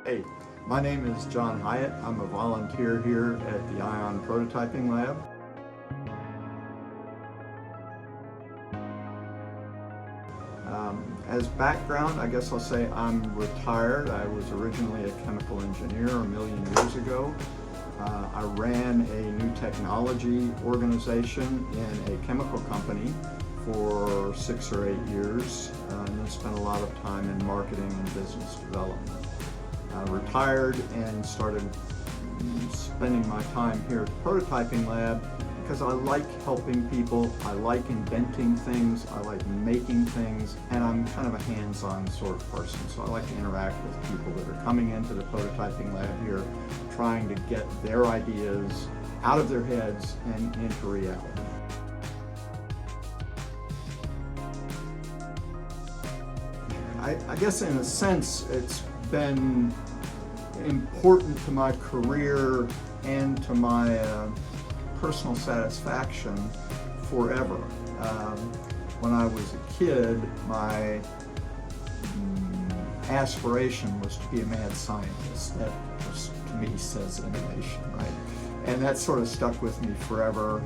Hey, my name is John Hyatt. I'm a volunteer here at the Ion Prototyping Lab. As background, I guess I'll say I'm retired. I was originally a chemical engineer a million years ago. I ran a new technology organization in a chemical company for 6 or 8 years, and I spent a lot of time in marketing and business development. Retired and started spending my time here at the prototyping lab because I like helping people, I like inventing things, I like making things, and I'm kind of a hands-on sort of person. So I like to interact with people that are coming into the prototyping lab here, trying to get their ideas out of their heads and into reality. I guess in a sense it's been important to my career and to my personal satisfaction forever. When I was a kid, my aspiration was to be a mad scientist. That just, to me, says innovation, right? And that sort of stuck with me forever.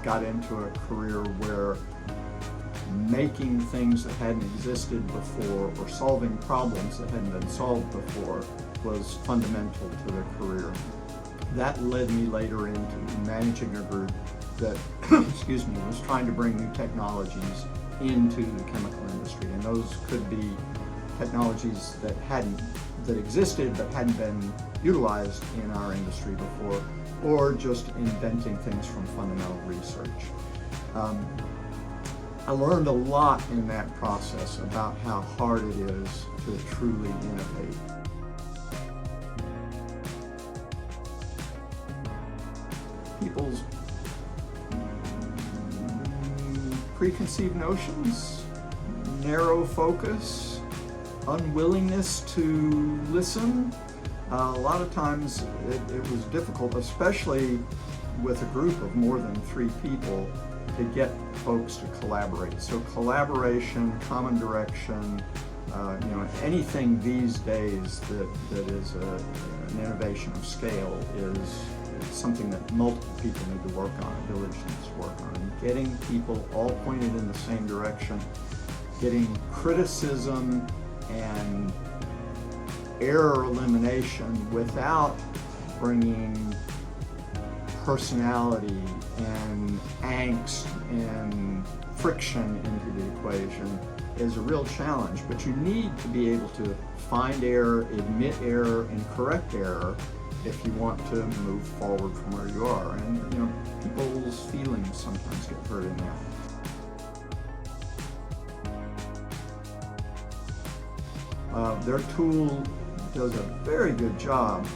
Got into a career where making things that hadn't existed before or solving problems that hadn't been solved before was fundamental to the career. That led me later into managing a group that excuse me, was trying to bring new technologies into the chemical industry, and those could be technologies that existed but hadn't been utilized in our industry before, or just inventing things from fundamental research. I learned a lot in that process about how hard it is to truly innovate. People's preconceived notions, narrow focus, unwillingness to listen. A lot of times it was difficult, especially with a group of more than 3 people, to get folks to collaborate. So collaboration, common direction, anything these days that is an innovation of scale is something that multiple people need to work on, a village needs to work on. And getting people all pointed in the same direction, getting criticism and error elimination without bringing personality and angst and friction into the equation is a real challenge. But you need to be able to find error, admit error, and correct error if you want to move forward from where you are. And people's feelings sometimes get hurt in that. Their tool does a very good job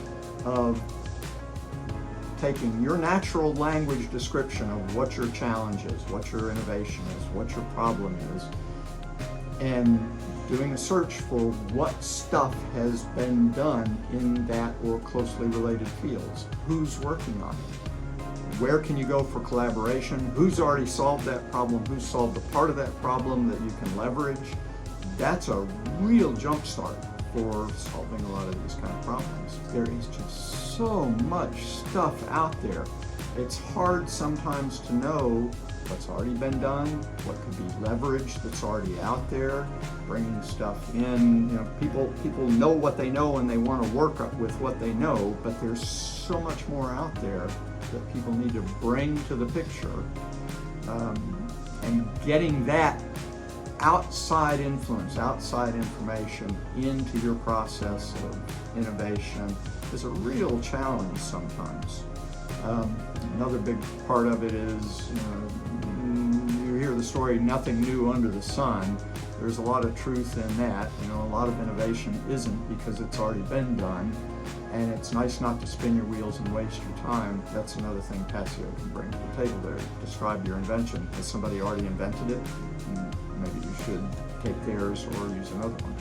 of taking your natural language description of what your challenge is, what your innovation is, what your problem is, and doing a search for what stuff has been done in that or closely related fields. Who's working on it? Where can you go for collaboration? Who's already solved that problem? Who's solved a part of that problem that you can leverage? That's a real jump start for solving a lot of these kind of problems. There is just so much stuff out there. It's hard sometimes to know what's already been done, what could be leveraged that's already out there, bringing stuff in. People know what they know and they want to work up with what they know, but there's so much more out there that people need to bring to the picture. And getting that outside influence, outside information into your process of innovation is a real challenge sometimes. Another big part of it is, you hear the story, nothing new under the sun. There's a lot of truth in that. A lot of innovation isn't because it's already been done, and it's nice not to spin your wheels and waste your time. That's another thing Paseo can bring to the table there. Describe your invention. Has somebody already invented it? Maybe you should take theirs or use another one.